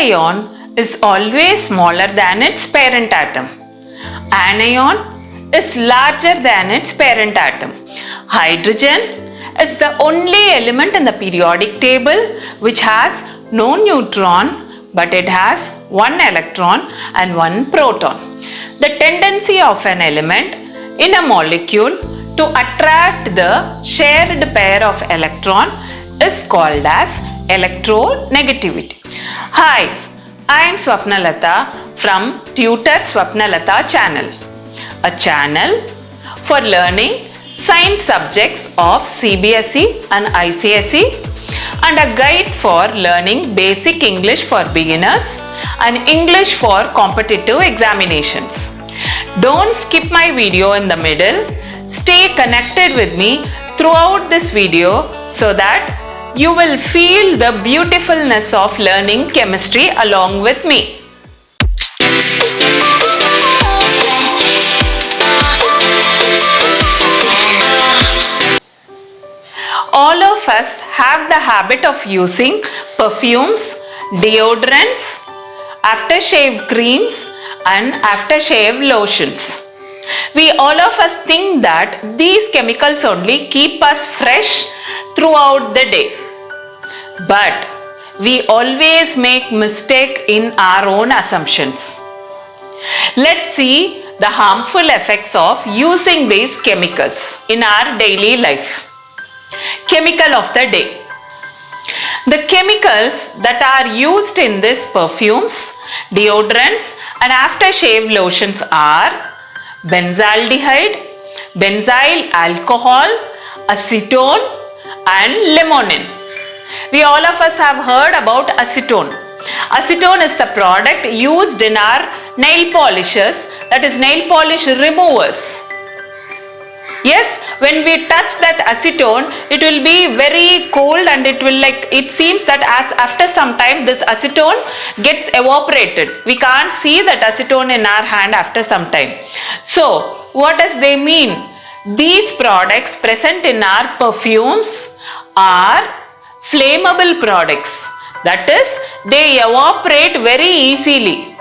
Cation is always smaller than its parent atom. Anion is larger than its parent atom. Hydrogen is the only element in the periodic table which has no neutron, but it has one electron and one proton. The tendency of an element in a molecule to attract the shared pair of electron is called as electronegativity. Hi, I am Swapna Latha from Tutor Swapna Latha channel, a channel for learning science subjects of CBSE and ICSE and a guide for learning basic English for beginners and English for competitive examinations. Don't skip my video in the middle. Stay connected with me throughout this video so that you will feel the beautifulness of learning chemistry along with me. All of us have the habit of using perfumes, deodorants, aftershave creams and aftershave lotions. We all of us think that these chemicals only keep us fresh throughout the day. But we always make mistake in our own assumptions. Let's see the harmful effects of using these chemicals in our daily life. Chemical of the day. The chemicals that are used in these perfumes, deodorants and aftershave lotions are benzaldehyde, benzyl alcohol, acetone and limonene. We all of us have heard about acetone. Acetone is the product used in our nail polishes, that is nail polish removers. Yes, when we touch that acetone, it will be very cold and it seems that as after some time this acetone gets evaporated. We can't see that acetone in our hand after some time. So, what does they mean? These products present in our perfumes are flammable products. That is, they evaporate very easily.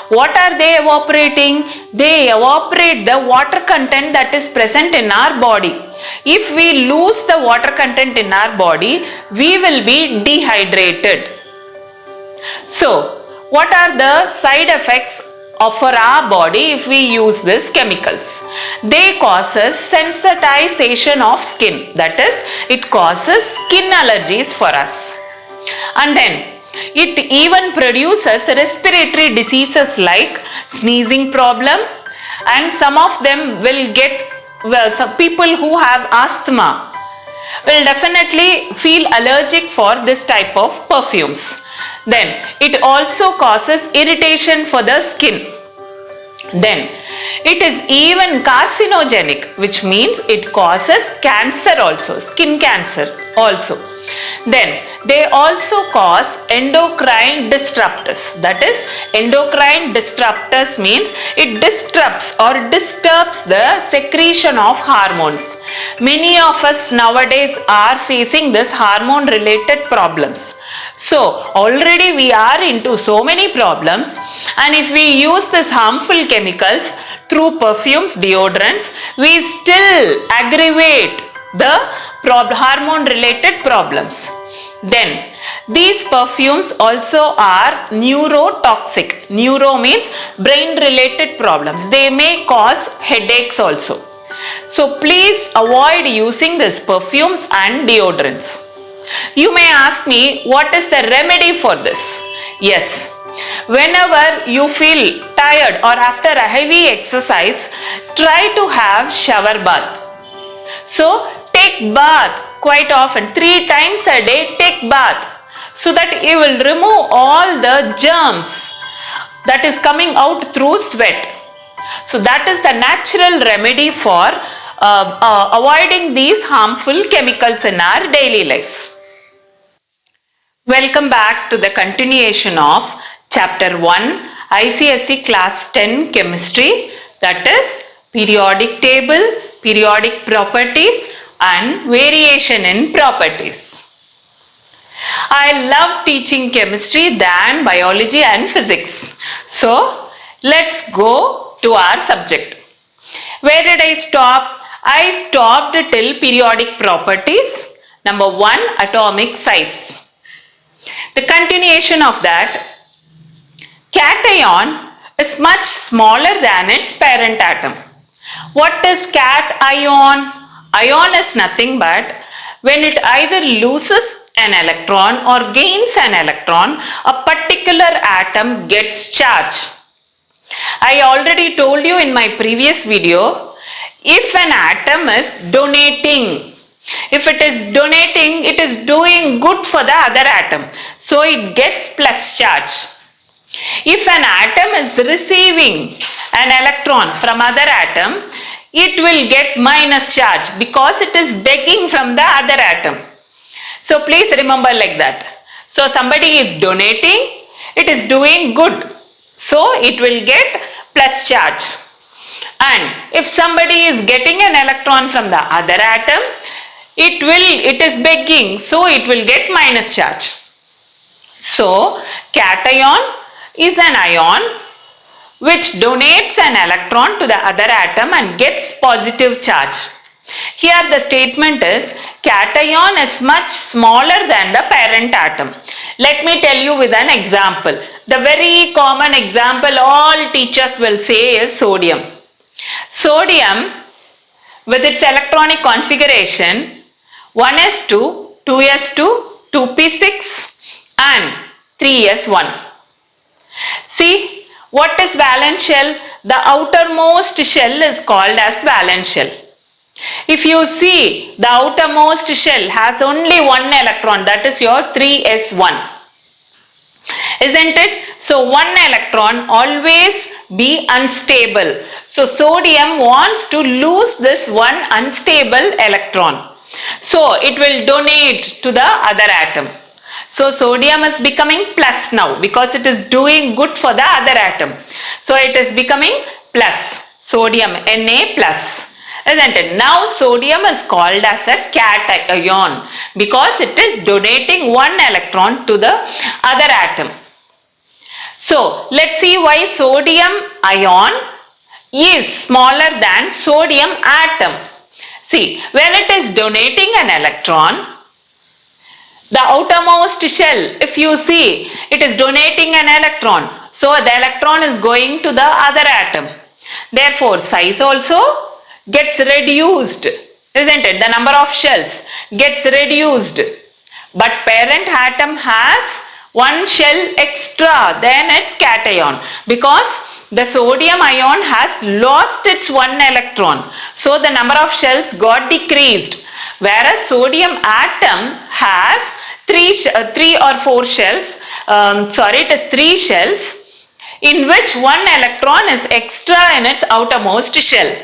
What are they evaporating? They evaporate the water content that is present in our body. If we lose the water content in our body, we will be dehydrated. So, what are the side effects for our body if we use these chemicals? They causes sensitization of skin. That is, it causes skin allergies for us. And then, it even produces respiratory diseases like sneezing problem, and some of them will get, some people who have asthma will definitely feel allergic for this type of perfumes. Then it also causes irritation for the skin. Then it is even carcinogenic, which means it causes cancer also, skin cancer also. Then they also cause endocrine disruptors. That is, endocrine disruptors means it disrupts or disturbs the secretion of hormones. Many of us nowadays are facing this hormone related problems. So already we are into so many problems, and if we use these harmful chemicals through perfumes, deodorants, we still aggravate the hormone related problems. Then these perfumes also are neurotoxic. Neuro means brain related problems. They may cause headaches also. So please avoid using these perfumes and deodorants. You may ask me, what is the remedy for this? Yes, whenever you feel tired or after a heavy exercise, try to have shower bath. So take bath quite often, 3 times a day take bath, so that you will remove all the germs that is coming out through sweat. So that is the natural remedy for avoiding these harmful chemicals in our daily life. Welcome back to the continuation of chapter 1 ICSE class 10 chemistry, that is periodic table, periodic properties and variation in properties. I love teaching chemistry than biology and physics. So, let's go to our subject. Where did I stop? I stopped till periodic properties. Number 1, atomic size. The continuation of that, cation is much smaller than its parent atom. What is cation? Ion is nothing but when it either loses an electron or gains an electron, a particular atom gets charge. I already told you in my previous video, if an atom is donating, if it is donating, it is doing good for the other atom. So it gets plus charge. If an atom is receiving an electron from other atom, it will get minus charge because it is begging from the other atom. So please remember like that. So somebody is donating, it is doing good. So it will get plus charge. And if somebody is getting an electron from the other atom, it is begging, so it will get minus charge. So cation is an ion which donates an electron to the other atom and gets positive charge. Here the statement is cation is much smaller than the parent atom. Let me tell you with an example. The very common example all teachers will say is sodium. Sodium with its electronic configuration 1s2, 2s2, 2p6 and 3s1. See, what is valence shell? The outermost shell is called as valence shell. If you see, the outermost shell has only one electron, that is your 3s1. Isn't it? So one electron always be unstable. So sodium wants to lose this one unstable electron. So it will donate to the other atom. So sodium is becoming plus now because it is doing good for the other atom. So it is becoming plus. Sodium Na plus. Isn't it? Now sodium is called as a cation because it is donating one electron to the other atom. So let's see why sodium ion is smaller than sodium atom. See, when it is donating an electron, the outermost shell, if you see, it is donating an electron. So the electron is going to the other atom. Therefore, size also gets reduced. Isn't it? The number of shells gets reduced. But parent atom has one shell extra than its cation because the sodium ion has lost its one electron. So the number of shells got decreased. Whereas sodium atom has three or four shells, it is 3 shells in which one electron is extra in its outermost shell.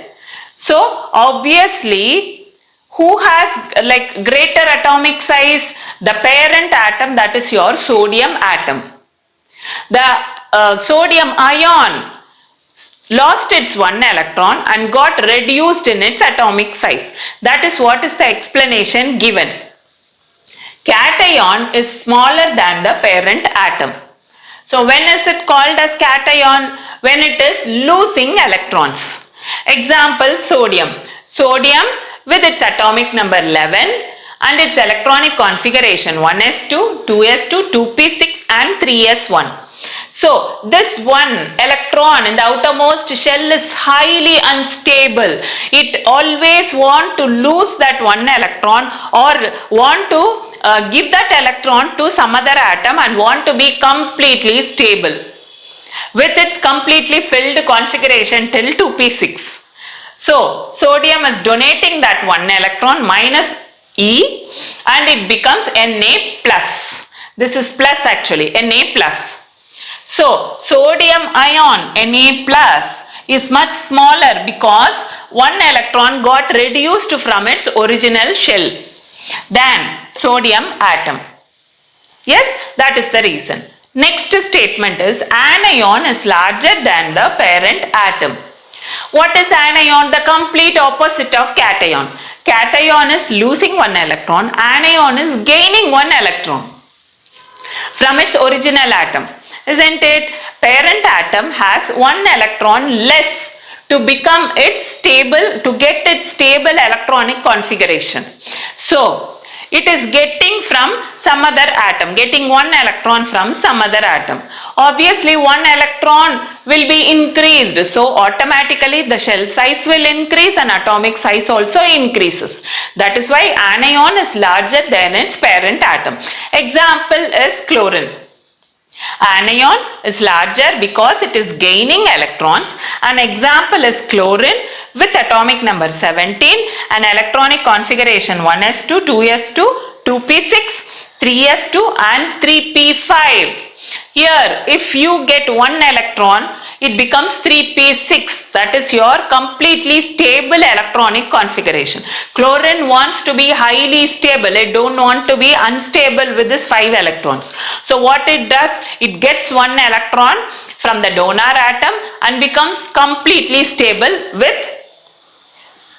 So obviously, who has like greater atomic size? The parent atom, that is your sodium atom. The sodium ion lost its one electron and got reduced in its atomic size. That is what is the explanation given. Cation is smaller than the parent atom. So when is it called as cation? When it is losing electrons. Example, sodium. Sodium with its atomic number 11 and its electronic configuration 1s2, 2s2, 2p6 and 3s1. So this one electron in the outermost shell is highly unstable. It always want to lose that one electron or want to give that electron to some other atom and want to be completely stable with its completely filled configuration till 2p6. So sodium is donating that one electron minus E and it becomes Na plus. This is plus actually, Na plus. So sodium ion Na plus is much smaller because one electron got reduced from its original shell than sodium atom. Yes, that is the reason. Next statement is anion is larger than the parent atom. What is anion? The complete opposite of cation. Cation is losing one electron, anion is gaining one electron. from its original atom, isn't it? Parent atom has one electron less to become its stable, to get its stable electronic configuration. So it is getting from some other atom, getting one electron from some other atom. Obviously, one electron will be increased, so automatically the shell size will increase and atomic size also increases. That is why anion is larger than its parent atom. Example is chlorine. Anion is larger because it is gaining electrons. An example is chlorine with atomic number 17 and electronic configuration 1s2, 2s2, 2p6, 3s2 and 3p5. Here, if you get one electron, it becomes 3p6. That is your completely stable electronic configuration. Chlorine wants to be highly stable. It don't want to be unstable with this 5 electrons. So what it does, it gets one electron from the donor atom and becomes completely stable with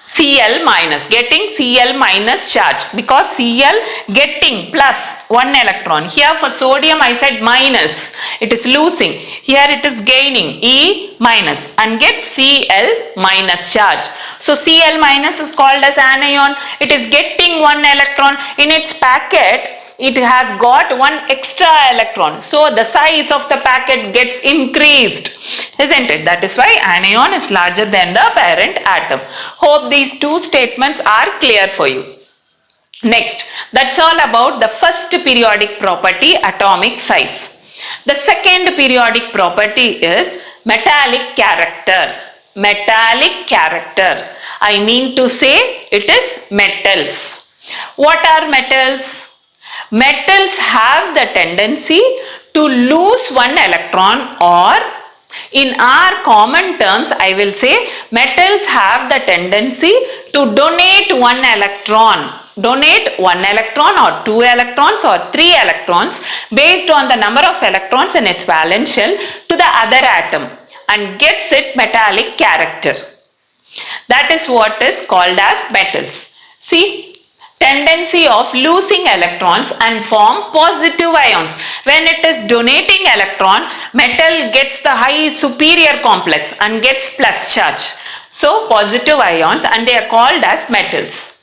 Cl minus, getting Cl minus charge, because Cl getting plus one electron. Here for sodium I said minus, it is losing. Here it is gaining E minus and gets Cl minus charge. So Cl minus is called as anion. It is getting one electron in its packet. It has got one extra electron, so the size of the packet gets increased, isn't it? That is why anion is larger than the parent atom. Hope these two statements are clear for you. Next, that's all about the first periodic property, atomic size. The second periodic property is metallic character. Metallic character, I mean to say it is metals. What are metals? Metals have the tendency to lose one electron, or in our common terms I will say metals have the tendency to donate one electron. Donate one electron or 2 electrons or 3 electrons based on the number of electrons in its valence shell to the other atom and gets it metallic character. That is what is called as metals. See, tendency of losing electrons and form positive ions. When it is donating electron, metal gets the high superior complex and gets plus charge. So positive ions, and they are called as metals.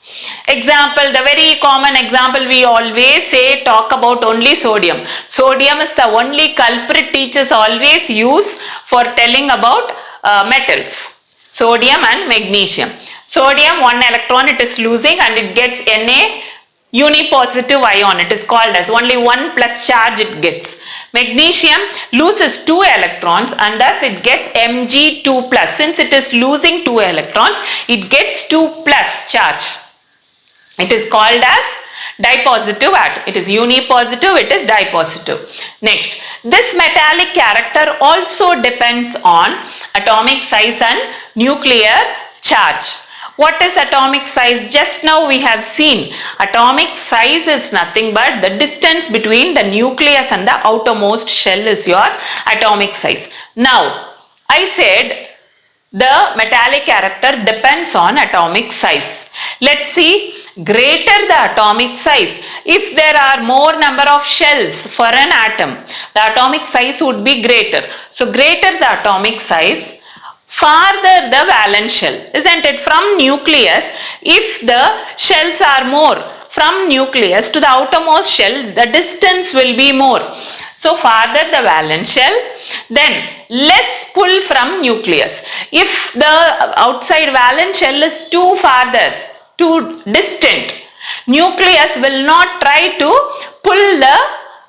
Example, the very common example we always say, talk about only sodium. Sodium is the only culprit teachers always use for telling about metals. Sodium and magnesium. Sodium, one electron it is losing and it gets Na unipositive ion. It is called as only one plus charge it gets. Magnesium loses 2 electrons and thus it gets Mg2 plus. Since it is losing 2 electrons, it gets 2 plus charge. It is called as dipositive atom. It is unipositive, it is dipositive. Next, this metallic character also depends on atomic size and nuclear charge. What is atomic size? Just now we have seen atomic size is nothing but the distance between the nucleus and the outermost shell is your atomic size. Now, I said the metallic character depends on atomic size. Let's see, greater the atomic size, if there are more number of shells for an atom, the atomic size would be greater. So greater the atomic size, farther the valence shell, isn't it? From nucleus, if the shells are more, from nucleus to the outermost shell, the distance will be more. So farther the valence shell, then less pull from nucleus. If the outside valence shell is too farther, too distant, nucleus will not try to pull the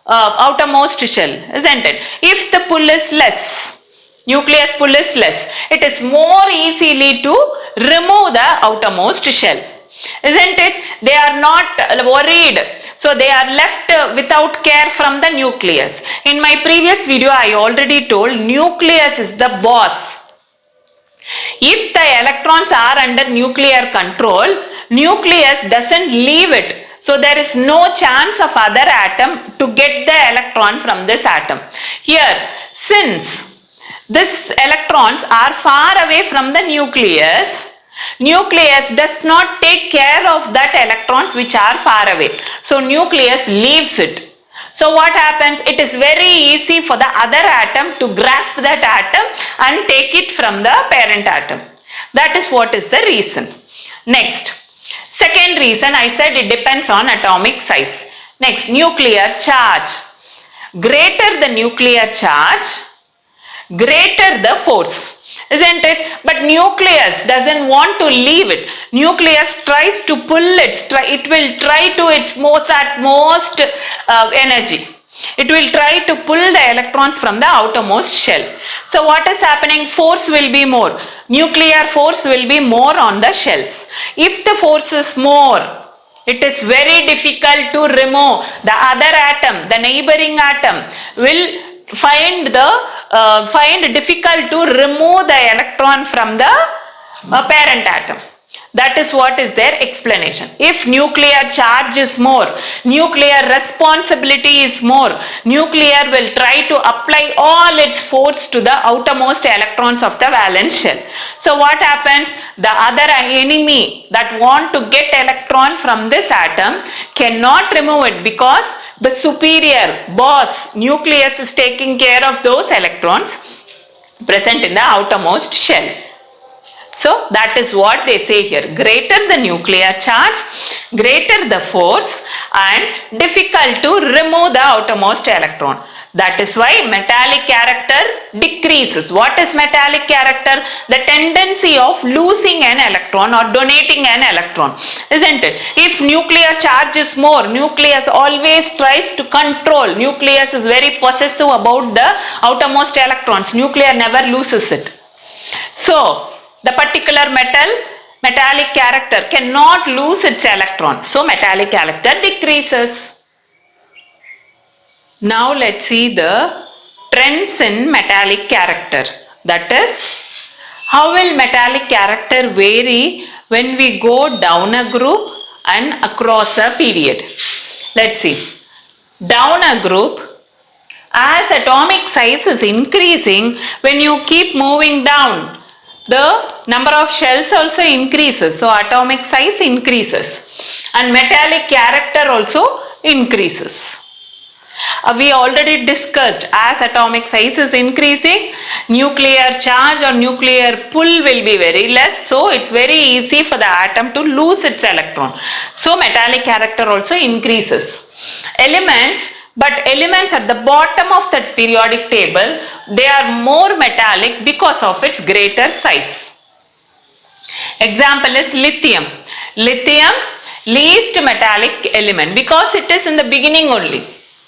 outermost shell, isn't it? If the pull is less, nucleus pull is less, it is more easily to remove the outermost shell, isn't it? They are not worried, so they are left without care from the nucleus. In my previous video I already told nucleus is the boss. If the electrons are under nuclear control, nucleus doesn't leave it. So there is no chance of other atom to get the electron from this atom. Here, since these electrons are far away from the nucleus, nucleus does not take care of that electrons which are far away. So nucleus leaves it. So what happens? It is very easy for the other atom to grasp that atom and take it from the parent atom. That is what is the reason. Next, second reason I said it depends on atomic size. Next, nuclear charge. Greater the nuclear charge, greater the force, isn't it? But nucleus doesn't want to leave it. Nucleus tries to pull it will try to its utmost energy. It will try to pull the electrons from the outermost shell. So what is happening? Force will be more. Nuclear force will be more on the shells. If the force is more, it is very difficult to remove. The other atom, the neighboring atom will find difficult to remove the electron from the parent atom. That is what is their explanation. If nuclear charge is more, nuclear responsibility is more, nuclear will try to apply all its force to the outermost electrons of the valence shell. So what happens? The other enemy that want to get electron from this atom cannot remove it because the superior boss nucleus is taking care of those electrons present in the outermost shell. So that is what they say here. Greater the nuclear charge, greater the force, and difficult to remove the outermost electron. That is why metallic character decreases. What is metallic character? The tendency of losing an electron or donating an electron, isn't it? If nuclear charge is more, nucleus always tries to control. Nucleus is very possessive about the outermost electrons. Nuclear never loses it. So the particular metallic character cannot lose its electron. So metallic character decreases. Now let's see the trends in metallic character. That is, how will metallic character vary when we go down a group and across a period? Let's see. Down a group, as atomic size is increasing, when you keep moving down, the number of shells also increases. So atomic size increases and metallic character also increases. We already discussed, as atomic size is increasing, nuclear charge or nuclear pull will be very less. So it's very easy for the atom to lose its electron. So metallic character also increases. But elements at the bottom of that periodic table, they are more metallic because of its greater size. Example is lithium. Lithium, least metallic element because it is in the beginning only,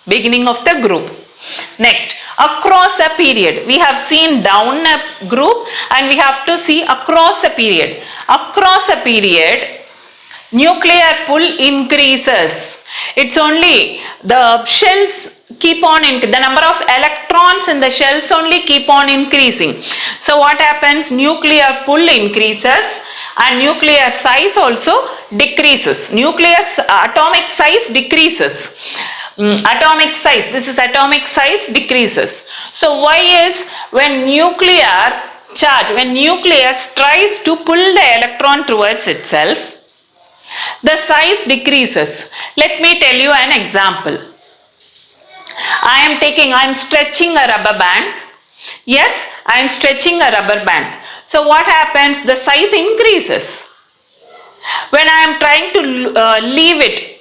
beginning of the group. Next, across a period. We have seen down a group and we have to see across a period. Across a period, nuclear pull increases. It's only the shells keep on the number of electrons in the shells only keep on increasing. So what happens? Nuclear pull increases and nuclear size also decreases. Atomic size decreases. Atomic size, this is atomic size decreases. So why is when nuclear charge, when nucleus tries to pull the electron towards itself, the size decreases. Let me tell you an example. I am stretching a rubber band. Yes, I am stretching a rubber band. So what happens? The size increases. When I am trying to leave it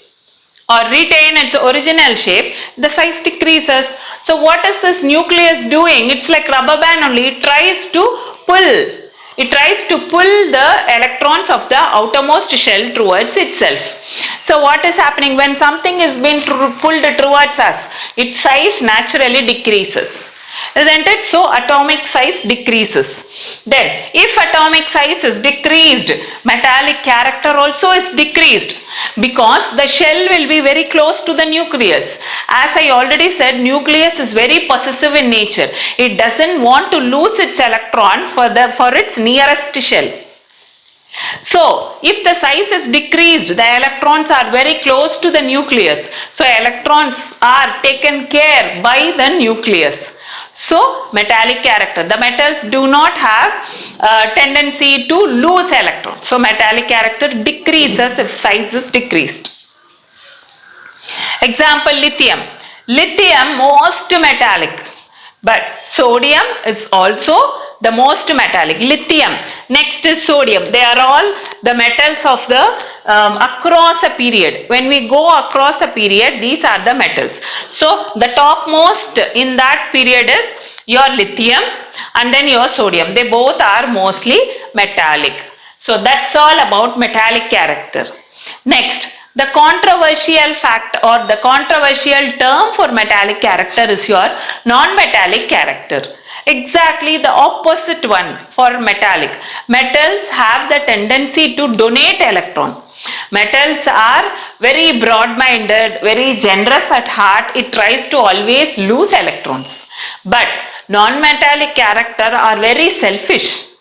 or retain its original shape, the size decreases. So what is this nucleus doing? It's like rubber band only. It tries to pull. It tries to pull the electrons of the outermost shell towards itself. So what is happening when something is being pulled towards us? Its size naturally decreases. Isn't it? So atomic size decreases. Then if atomic size is decreased, metallic character also is decreased because the shell will be very close to the nucleus. As I already said, nucleus is very possessive in nature. It doesn't want to lose its electron for its nearest shell. So if the size is decreased, the electrons are very close to the nucleus. So electrons are taken care by the nucleus. So metallic character, the metals do not have tendency to lose electrons. So metallic character decreases if size is decreased. Example, lithium. Lithium most metallic, but sodium is also the most metallic. Lithium, next is sodium. They are all the metals of the across a period. When we go across a period, these are the metals. So the topmost in that period is your lithium and then your sodium. They both are mostly metallic. So that's all about metallic character. Next, the controversial fact or the controversial term for metallic character is your non-metallic character. Exactly the opposite one for metallic. Metals have the tendency to donate electron. Metals are very broad-minded, very generous at heart. It tries to always lose electrons. But non-metallic character are very selfish.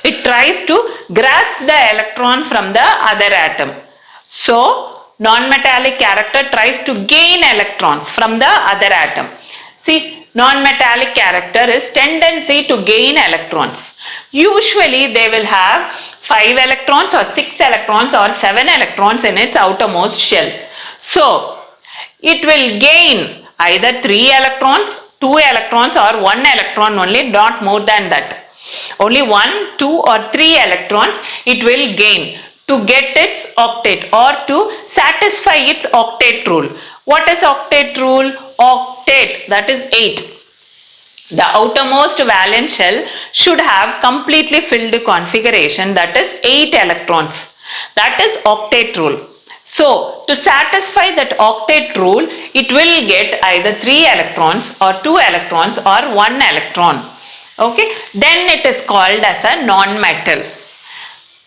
It tries to grasp the electron from the other atom. So, non-metallic character tries to gain electrons from the other atom. See, non-metallic character is tendency to gain electrons. Usually, they will have 5 electrons or 6 electrons or 7 electrons in its outermost shell. So, it will gain either 3 electrons, 2 electrons or 1 electron only, not more than that. Only 1, 2 or 3 electrons it will gain to get its octet or to satisfy its octet rule. What is octet rule? Octet, that is 8. The outermost valence shell should have completely filled configuration, that is 8 electrons. That is octet rule. So, to satisfy that octet rule, it will get either 3 electrons or 2 electrons or 1 electron. Okay, then it is called as a non-metal.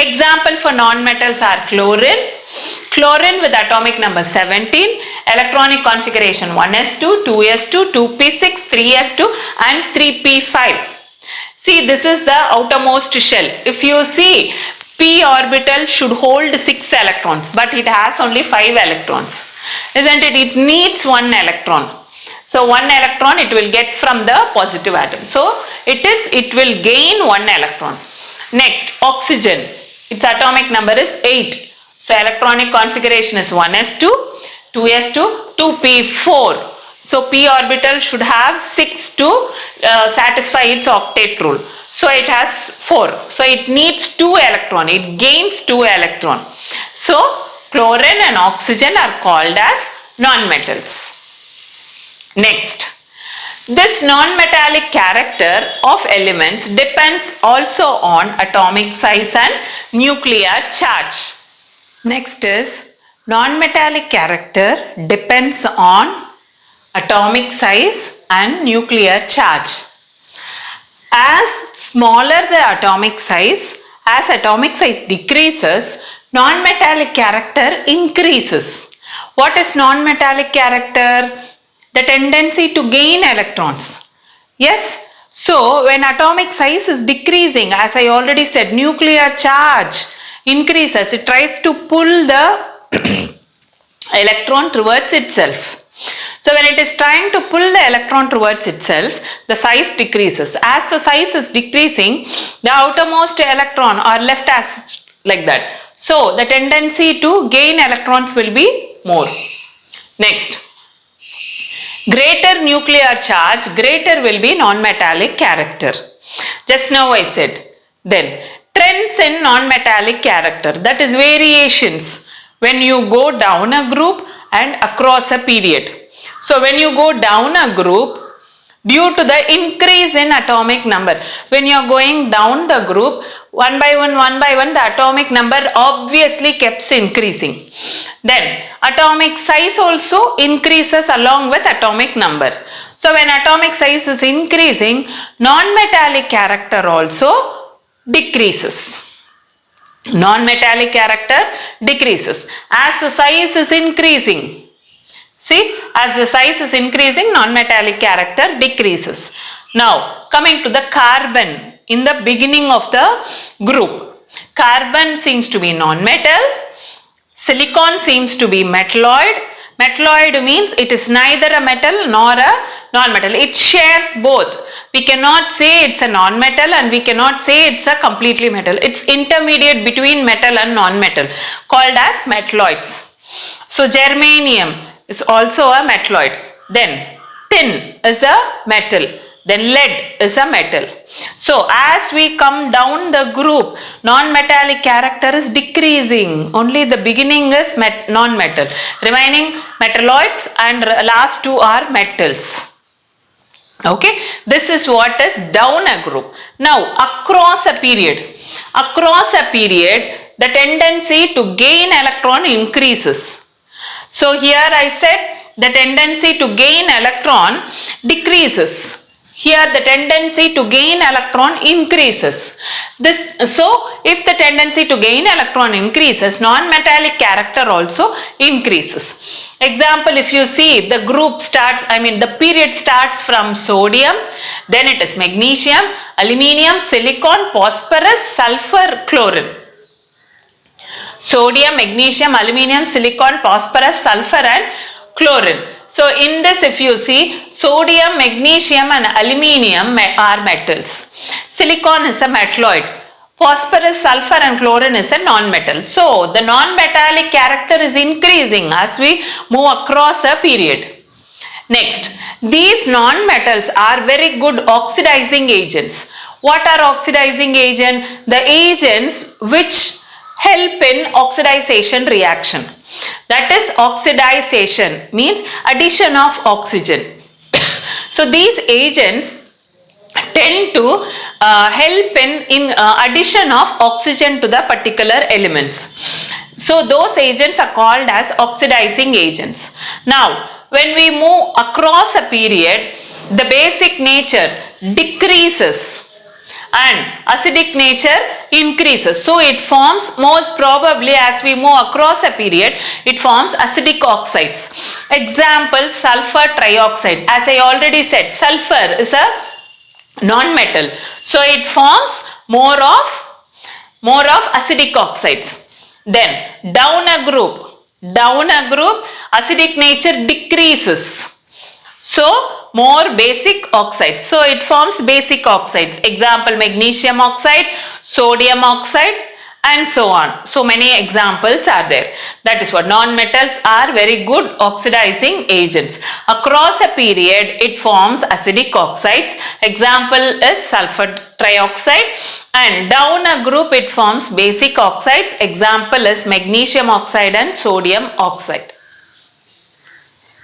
Example for non-metals are chlorine. Chlorine with atomic number 17, electronic configuration 1s2, 2s2, 2p6, 3s2 and 3p5. See, this is the outermost shell. If you see, p orbital should hold 6 electrons, but it has only 5 electrons. Isn't it? It needs 1 electron. So 1 electron it will get from the positive atom. So it will gain 1 electron. Next, oxygen. Its atomic number is 8. So electronic configuration is 1s2, 2s2, 2p4. So p orbital should have 6 to satisfy its octet rule. So it has 4. So it needs 2 electron. It gains 2 electron. So chlorine and oxygen are called as non-metals. Next, this non-metallic character of elements depends also on atomic size and nuclear charge. Next is non-metallic character depends on atomic size and nuclear charge. As smaller the atomic size, as atomic size decreases, non-metallic character increases. What is non-metallic character? The tendency to gain electrons. Yes, so when atomic size is decreasing, as I already said, nuclear charge increases. It tries to pull the electron towards itself. So when it is trying to pull the electron towards itself, the size decreases. As the size is decreasing, the outermost electron are left as like that. So the tendency to gain electrons will be more. Next. Greater nuclear charge, greater will be non-metallic character. Just now I said. Then, trends in non-metallic character, that is variations when you go down a group and across a period. So, when you go down a group, due to the increase in atomic number, when you are going down the group, one by one, the atomic number obviously keeps increasing. Then atomic size also increases along with atomic number. So when atomic size is increasing, non-metallic character also decreases. Non-metallic character decreases as the size is increasing. See, as the size is increasing, non-metallic character decreases. Now, coming to the carbon in the beginning of the group. Carbon seems to be non-metal. Silicon seems to be metalloid. Metalloid means it is neither a metal nor a non-metal. It shares both. We cannot say it's a non-metal and we cannot say it's a completely metal. It's intermediate between metal and non-metal, called as metalloids. So, germanium is also a metalloid. Then tin is a metal. Then lead is a metal. So as we come down the group, non-metallic character is decreasing. Only the beginning is non-metal. Remaining metalloids and last two are metals. Okay, this is what is down a group. Now across a period, the tendency to gain electron increases. So here I said the tendency to gain electron decreases. Here the tendency to gain electron increases. So if the tendency to gain electron increases, non-metallic character also increases. Example, if you see the group starts, the period starts from sodium, then it is magnesium, aluminium, silicon, phosphorus, sulfur, chlorine. Sodium, magnesium, aluminium, silicon, phosphorus, sulfur and chlorine. So in this, if you see, sodium, magnesium and aluminium are metals. Silicon is a metalloid. Phosphorus, sulfur and chlorine is a non-metal. So the non-metallic character is increasing as we move across a period. Next, these non-metals are very good oxidizing agents. What are oxidizing agents? The agents which help in oxidization reaction. That is, oxidization means addition of oxygen. So these agents tend to help in addition of oxygen to the particular elements. So those agents are called as oxidizing agents. Now when we move across a period, the basic nature decreases and acidic nature increases. So it forms, most probably as we move across a period, it forms acidic oxides. Example, sulfur trioxide. As I already said, sulfur is a non-metal. So it forms more of acidic oxides. Then down a group, acidic nature decreases. So more basic oxides. So it forms basic oxides. Example, magnesium oxide, sodium oxide and so on. So many examples are there. That is what non-metals are very good oxidizing agents. Across a period, it forms acidic oxides. Example is sulfur trioxide. And down a group, it forms basic oxides. Example is magnesium oxide and sodium oxide.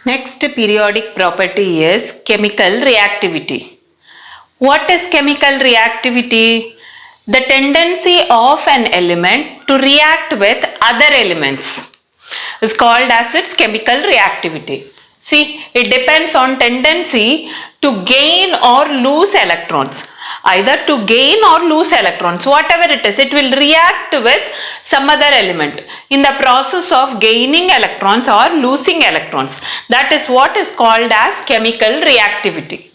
Next periodic property is chemical reactivity. What is chemical reactivity? The tendency of an element to react with other elements is called as its chemical reactivity. See, it depends on tendency to gain or lose electrons. Either to gain or lose electrons, whatever it is, it will react with some other element in the process of gaining electrons or losing electrons. That is what is called as chemical reactivity.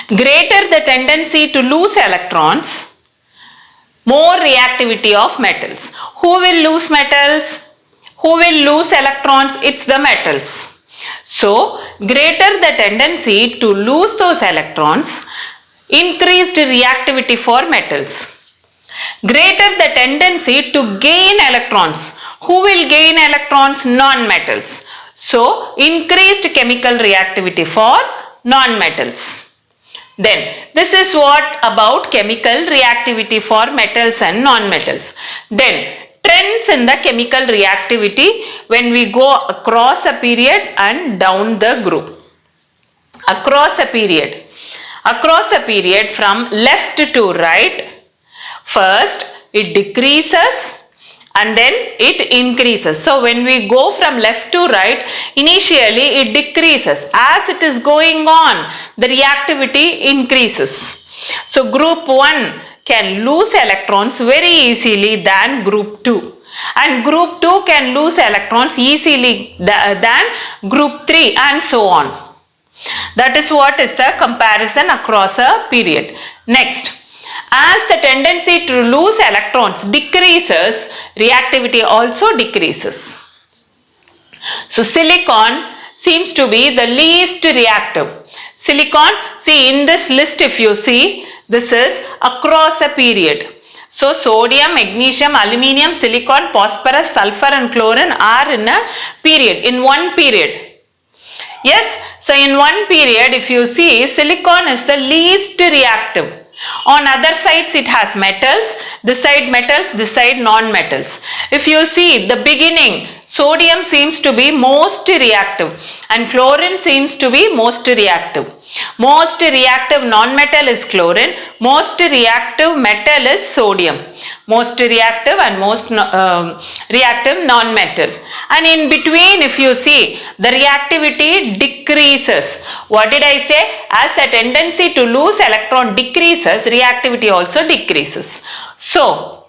Greater the tendency to lose electrons, more reactivity of metals. Who will lose metals? Who will lose electrons? It's the metals. So, greater the tendency to lose those electrons, increased reactivity for metals. Greater the tendency to gain electrons. Who will gain electrons? Non-metals. So, increased chemical reactivity for non-metals. Then, this is what about chemical reactivity for metals and non-metals. Then, trends in the chemical reactivity when we go across a period and down the group. Across a period from left to right, first it decreases and then it increases. So when we go from left to right, initially it decreases. As it is going on, the reactivity increases. So group 1 can lose electrons very easily than group 2. And group 2 can lose electrons easily than group 3 and so on. That is what is the comparison across a period. Next, as the tendency to lose electrons decreases, reactivity also decreases. So silicon seems to be the least reactive. Silicon, see in this list if you see, this is across a period. So sodium, magnesium, aluminium, silicon, phosphorus, sulfur and chlorine are in a period, in one period. Yes, so in one period, if you see, silicon is the least reactive. On other sides it has metals, this side metals, this side non-metals. If you see the beginning, sodium seems to be most reactive and chlorine seems to be most reactive. Most reactive non-metal is chlorine, most reactive metal is sodium. Most reactive and most reactive non-metal. And in between, if you see, the reactivity decreases. What did I say? As the tendency to lose electron decreases, reactivity also decreases. So,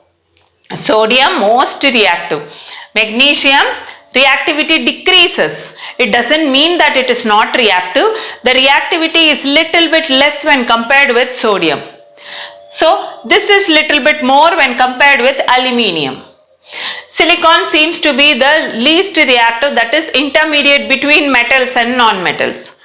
sodium most reactive. Magnesium reactivity decreases. It doesn't mean that it is not reactive. The reactivity is little bit less when compared with sodium. So this is little bit more when compared with aluminium. Silicon seems to be the least reactive, that is intermediate between metals and non-metals.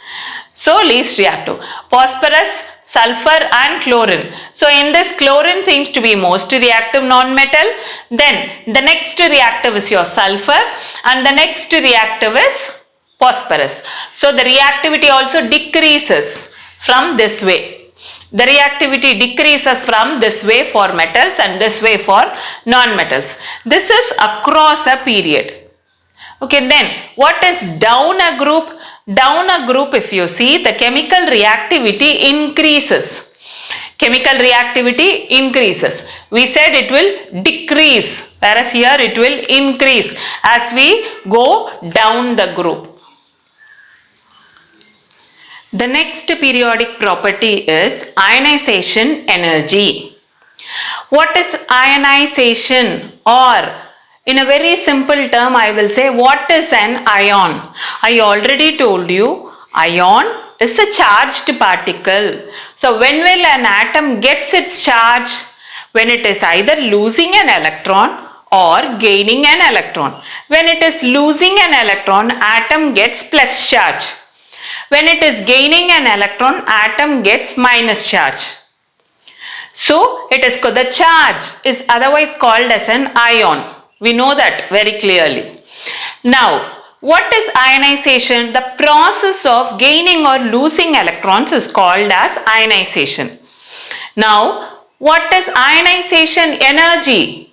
So least reactive. Phosphorus, sulfur and chlorine. So in this, chlorine seems to be most reactive non-metal. Then the next reactive is your sulfur and the next reactive is phosphorus. So the reactivity also decreases from this way. The reactivity decreases from this way for metals and this way for non-metals. This is across a period. Okay, then what is down a group? Down a group, if you see, the chemical reactivity increases. Chemical reactivity increases. We said it will decrease, whereas here it will increase as we go down the group. The next periodic property is ionization energy. What is ionization? Or in a very simple term, I will say, what is an ion? I already told you, ion is a charged particle. So when will an atom gets its charge? When it is either losing an electron or gaining an electron. When it is losing an electron, atom gets plus charge. When it is gaining an electron, atom gets minus charge. So it is the charge is otherwise called as an ion. We know that very clearly. Now, what is ionization? The process of gaining or losing electrons is called as ionization. Now, what is ionization energy?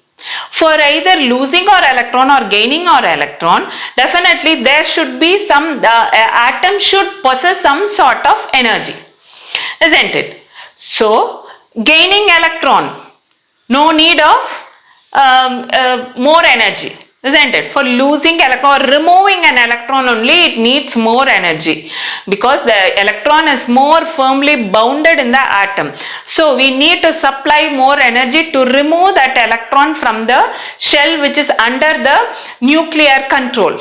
For either losing or electron or gaining or electron, definitely there should be some, atom should possess some sort of energy, isn't it? So, gaining electron, no need of more energy, isn't it? For losing electron or removing an electron only, it needs more energy because the electron is more firmly bounded in the atom. So we need to supply more energy to remove that electron from the shell which is under the nuclear control.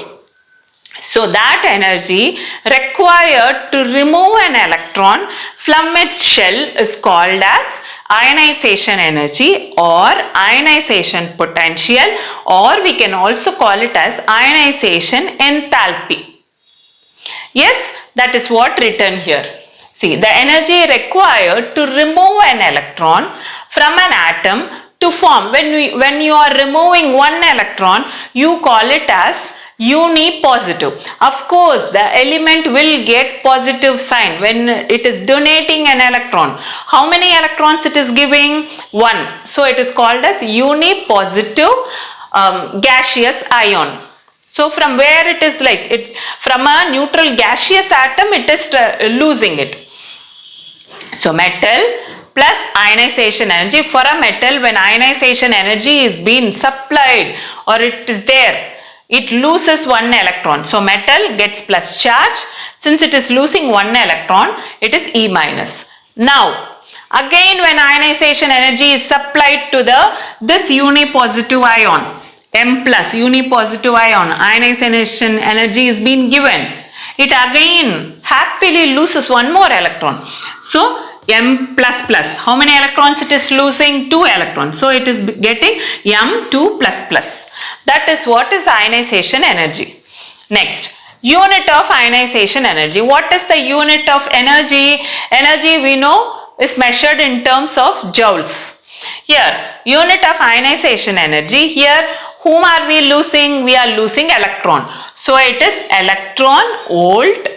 So that energy required to remove an electron from its shell is called as ionization energy or ionization potential, or we can also call it as ionization enthalpy. Yes, that is what written here. See, the energy required to remove an electron from an atom to form. When you are removing one electron, you call it as unipositive. Of course, the element will get positive sign when it is donating an electron. How many electrons it is giving? 1. So it is called as unipositive gaseous ion. So from where it is like it from a neutral gaseous atom, it is losing it. So metal plus ionization energy. For a metal, when ionization energy is being supplied or it is there, it loses one electron. So metal gets plus charge. Since it is losing one electron, it is E minus. Now, again when ionization energy is supplied to this unipositive ion, M plus unipositive ion, ionization energy is being given. It again happily loses one more electron. So M plus plus, how many electrons it is losing? 2 electrons. So it is getting M2 plus plus. That is what is ionization energy. Next, unit of ionization energy. What is the unit of energy? Energy we know is measured in terms of joules. Here, unit of ionization energy. Here, whom are we losing? We are losing electron. So it is electron volt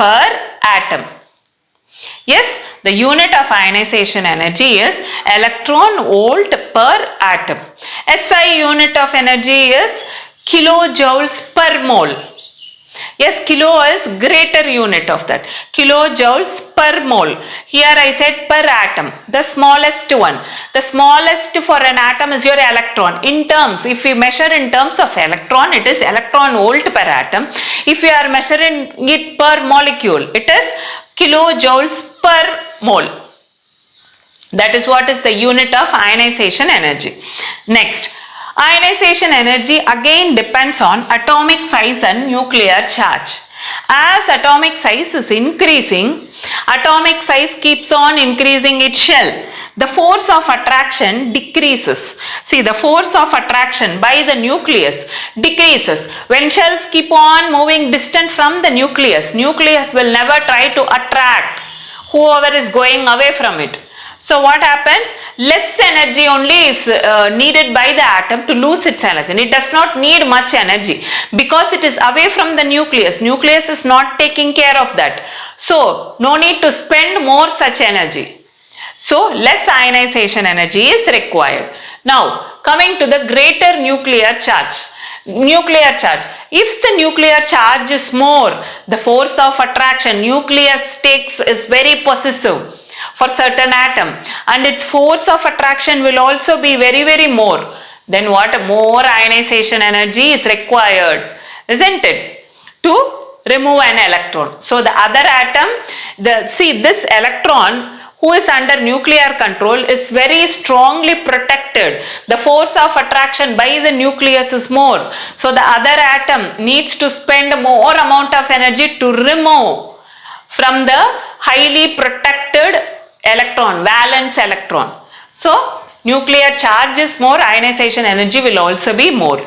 per atom. Yes, the unit of ionization energy is electron volt per atom. SI unit of energy is kilojoules per mole. Yes, kilo is greater unit of that. Kilojoules per mole. Here I said per atom, the smallest one. The smallest for an atom is your electron. In terms, if we measure in terms of electron, it is electron volt per atom. If we are measuring it per molecule, it is kilojoules per mole. That is what is the unit of ionization energy. Next, ionization energy again depends on atomic size and nuclear charge. As atomic size is increasing, atomic size keeps on increasing its shell. The force of attraction decreases. See, the force of attraction by the nucleus decreases. When shells keep on moving distant from the nucleus, nucleus will never try to attract whoever is going away from it. So what happens? Less energy only is needed by the atom to lose its energy. It does not need much energy because it is away from the nucleus. Nucleus is not taking care of that. So no need to spend more such energy. So less ionization energy is required. Now coming to the greater nuclear charge. Nuclear charge. If the nuclear charge is more, the force of attraction nucleus takes is very possessive for certain atom, and its force of attraction will also be very more. Then what? More ionization energy is required, isn't it, to remove an electron. So the other atom, this electron who is under nuclear control is very strongly protected. The force of attraction by the nucleus is more. So the other atom needs to spend more amount of energy to remove from the highly protected electron, valence electron. So nuclear charge is more, ionization energy will also be more.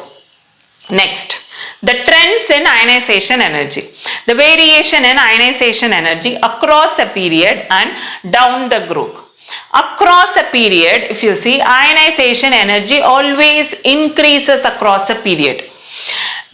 Next, the trends in ionization energy. The variation in ionization energy across a period and down the group. Across a period, if you see, ionization energy always increases across a period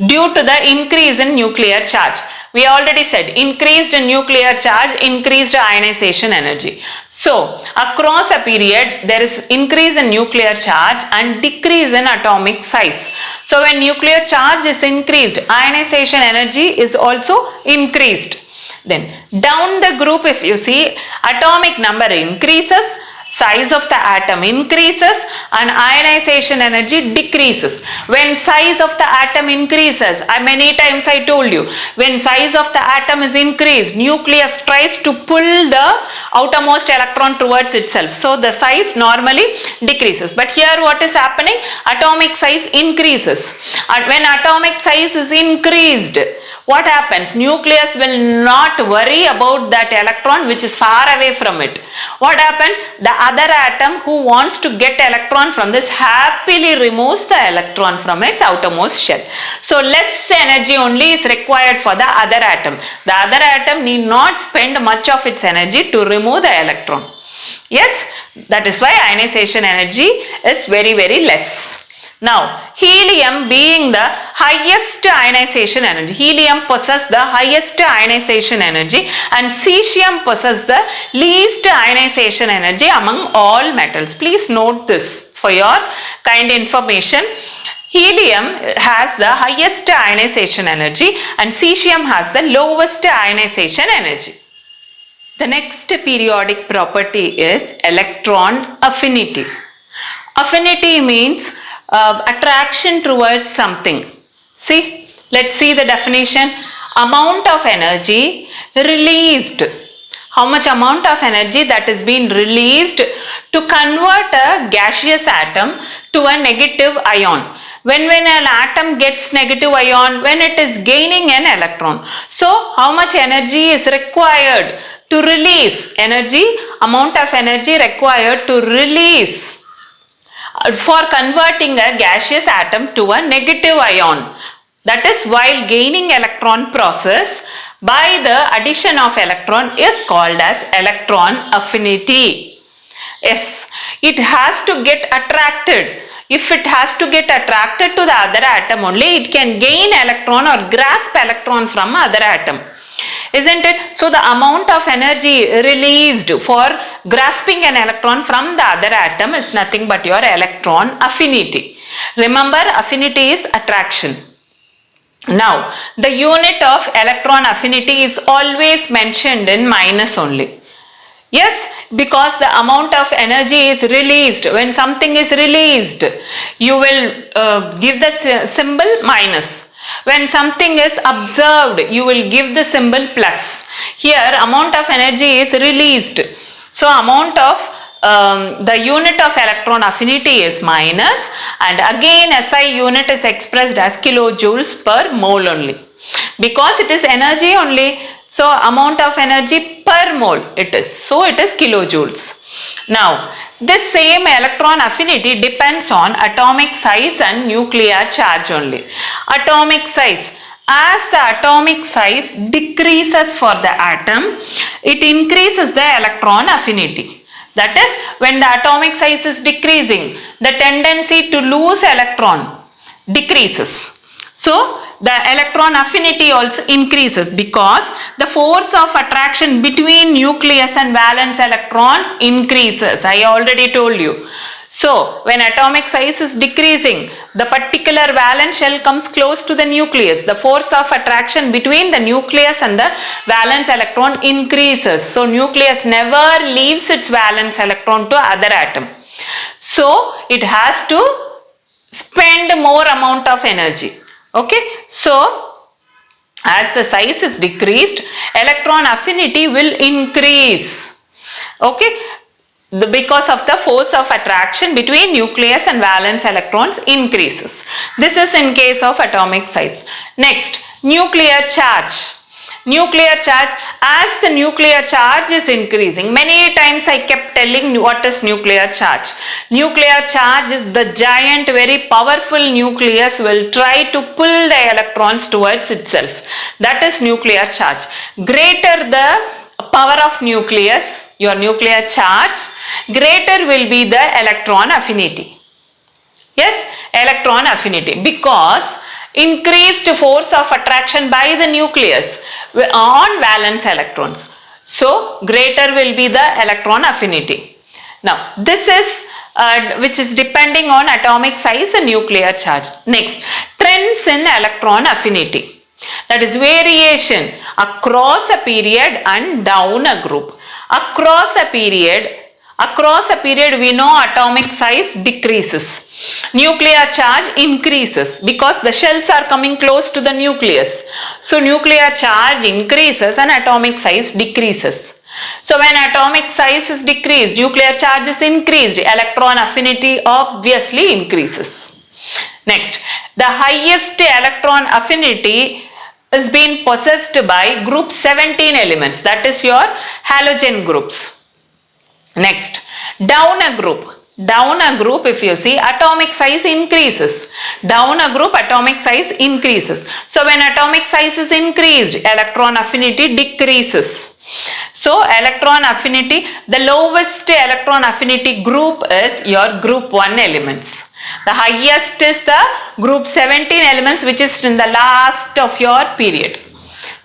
due to the increase in nuclear charge. We already said increased nuclear charge, increased ionization energy. So across a period there is increase in nuclear charge and decrease in atomic size. So when nuclear charge is increased, ionization energy is also increased. Then down the group, if you see, atomic number increases, size of the atom increases, and ionization energy decreases. When size of the atom increases, many times I told you, when size of the atom is increased, nucleus tries to pull the outermost electron towards itself. So the size normally decreases. But here what is happening? Atomic size increases. And when atomic size is increased, what happens? Nucleus will not worry about that electron which is far away from it. What happens? The other atom who wants to get electron from this happily removes the electron from its outermost shell. So less energy only is required for the other atom. The other atom need not spend much of its energy to remove the electron. Yes, that is why ionization energy is very less. Now, helium being the highest ionization energy, helium possesses the highest ionization energy, and cesium possesses the least ionization energy among all metals. Please note this for your kind information. Helium has the highest ionization energy and cesium has the lowest ionization energy. The next periodic property is electron affinity. Affinity means attraction towards something. See, let's see the definition. Amount of energy released. How much amount of energy that is being released to convert a gaseous atom to a negative ion. When an atom gets negative ion, when it is gaining an electron. So how much energy is required to release? Energy, amount of energy required to release for converting a gaseous atom to a negative ion. That is, while gaining electron process by the addition of electron is called as electron affinity. Yes, it has to get attracted. If it has to get attracted to the other atom only, it can gain electron or grasp electron from other atom. isn't it? So the amount of energy released for grasping an electron from the other atom is nothing but your electron affinity. Remember, affinity is attraction. Now, the unit of electron affinity is always mentioned in minus only. Yes, because the amount of energy is released. When something is released, you will give the symbol minus. When something is observed, you will give the symbol plus. Here, amount of energy is released. So, amount of the unit of electron affinity is minus, and again SI unit is expressed as kilojoules per mole only. Because it is energy only, so amount of energy per mole it is. So it is kilojoules. Now, this same electron affinity depends on atomic size and nuclear charge only. Atomic size. As the atomic size decreases for the atom, it increases the electron affinity. That is, when the atomic size is decreasing, the tendency to lose electron decreases. So, the electron affinity also increases because the force of attraction between nucleus and valence electrons increases. I already told you. So, when atomic size is decreasing, the particular valence shell comes close to the nucleus. The force of attraction between the nucleus and the valence electron increases. So, nucleus never leaves its valence electron to other atom. So, it has to spend more amount of energy. Okay. So, as the size is decreased, electron affinity will increase. Okay. Because of the force of attraction between nucleus and valence electrons increases. This is in case of atomic size. Next, nuclear charge. Nuclear charge, as the nuclear charge is increasing, many times I kept telling what is nuclear charge. Nuclear charge is the giant, very powerful nucleus will try to pull the electrons towards itself. That is nuclear charge. Greater the power of nucleus, your nuclear charge, greater will be the electron affinity. Yes, electron affinity, because increased force of attraction by the nucleus on valence electrons. So, greater will be the electron affinity. Now, this is which is depending on atomic size and nuclear charge. Next, trends in electron affinity. That is variation across a period and down a group. Across a period we know atomic size decreases. Nuclear charge increases because the shells are coming close to the nucleus. So nuclear charge increases and atomic size decreases. So when atomic size is decreased, nuclear charge is increased, electron affinity obviously increases. Next, the highest electron affinity is being possessed by group 17 elements, that is your halogen groups. Next, down a group if you see, atomic size increases. Down a group, atomic size increases. So when atomic size is increased, electron affinity decreases. So electron affinity, the lowest electron affinity group is your group 1 elements. The highest is the group 17 elements, which is in the last of your period.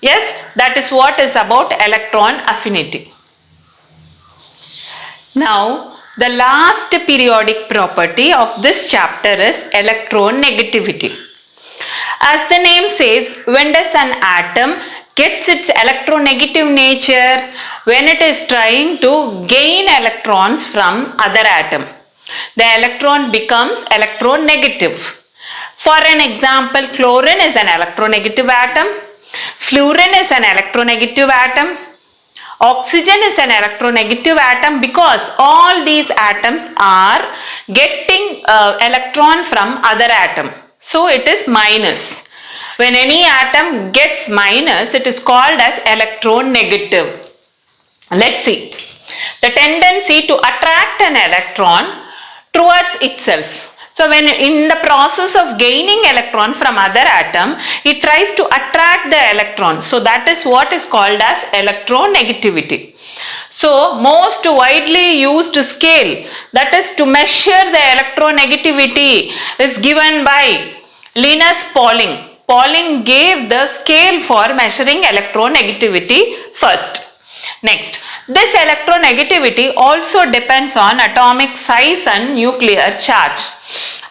Yes, that is what is about electron affinity. Now, the last periodic property of this chapter is electronegativity. As the name says, when does an atom gets its electronegative nature? When it is trying to gain electrons from other atom. The electron becomes electronegative. For an example, chlorine is an electronegative atom. Fluorine is an electronegative atom. Oxygen is an electronegative atom because all these atoms are getting electron from other atom. So it is minus. When any atom gets minus, it is called as electronegative. Let's see. The tendency to attract an electron towards itself. So when in the process of gaining electron from other atom, it tries to attract the electron. So that is what is called as electronegativity. So most widely used scale, that is to measure the electronegativity, is given by Linus Pauling. Pauling gave the scale for measuring electronegativity first. Next, this electronegativity also depends on atomic size and nuclear charge.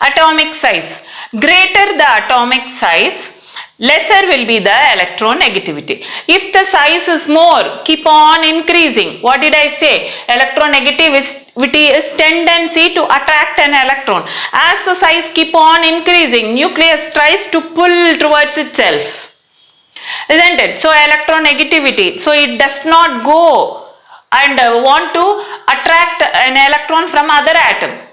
Atomic size. Greater the atomic size, lesser will be the electronegativity. If the size is more, keep on increasing. What did I say? Electronegativity is tendency to attract an electron. As the size keep on increasing, nucleus tries to pull towards itself. Isn't it? So electronegativity, so it does not go and want to attract an electron from other atom.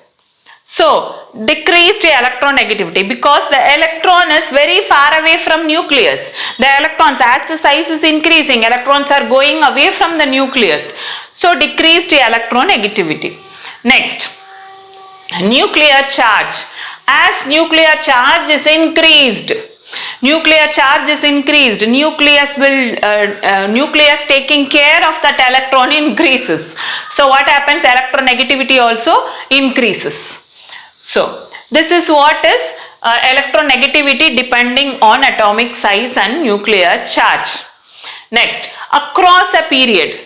So decreased electronegativity, because the electron is very far away from nucleus. The electrons, as the size is increasing, electrons are going away from the nucleus. So decreased electronegativity. Next, nuclear charge. As nuclear charge is increased, nucleus taking care of that electron increases. So what happens? Electronegativity also increases. So this is what is electronegativity depending on atomic size and nuclear charge. Next, across a period,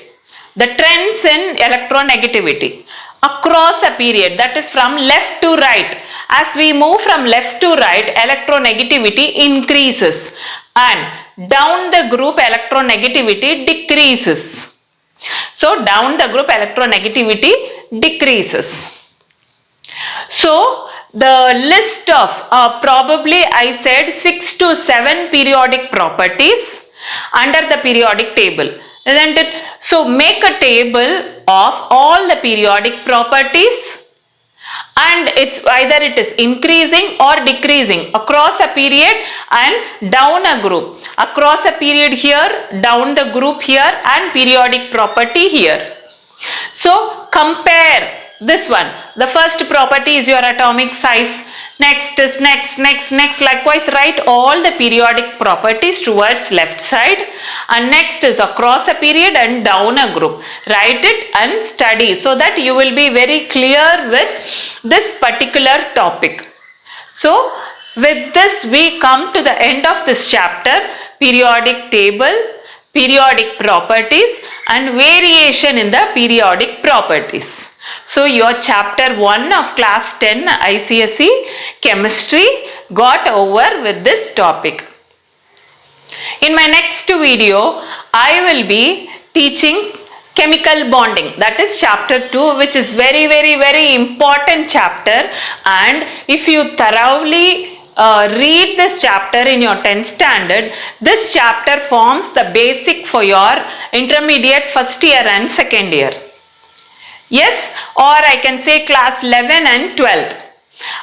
the trends in electronegativity. Across a period, that is from left to right. As we move from left to right, electronegativity increases, and down the group electronegativity decreases. So down the group electronegativity decreases. So the list of probably I said 6 to 7 periodic properties under the periodic table, isn't it? So make a table of all the periodic properties, and it's either it is increasing or decreasing across a period and down a group. Across a period here, down the group here, and periodic property here. So compare this one. The first property is your atomic size. Next is next. Likewise, write all the periodic properties towards left side, and next is across a period and down a group. Write it and study so that you will be very clear with this particular topic. So with this we come to the end of this chapter: periodic table, periodic properties, and variation in the periodic properties. So your chapter 1 of class 10 ICSE chemistry got over with this topic. In my next video, I will be teaching chemical bonding, that is chapter 2, which is very important chapter, and if you thoroughly read this chapter in your 10th standard, this chapter forms the basic for your intermediate first year and second year. Yes, or I can say class 11 and 12th.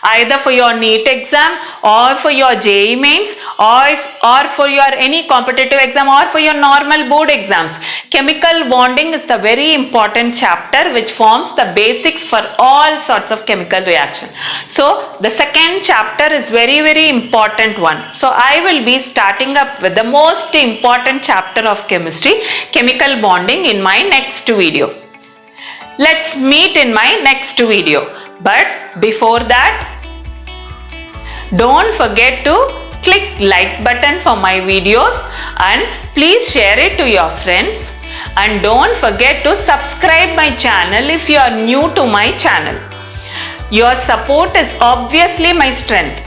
Either for your NEET exam, or for your JEE mains, or for your any competitive exam, or for your normal board exams. Chemical bonding is the very important chapter which forms the basics for all sorts of chemical reaction. So the second chapter is very important one. So I will be starting up with the most important chapter of chemistry, chemical bonding, in my next video. Let's meet in my next video. But before that, don't forget to click like button for my videos, and please share it to your friends, and don't forget to subscribe my channel if you are new to my channel. Your support is obviously my strength.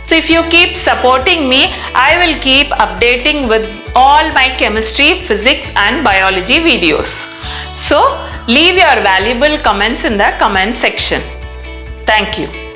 So if you keep supporting me, I will keep updating with all my chemistry, physics and biology videos. So leave your valuable comments in the comment section. Thank you.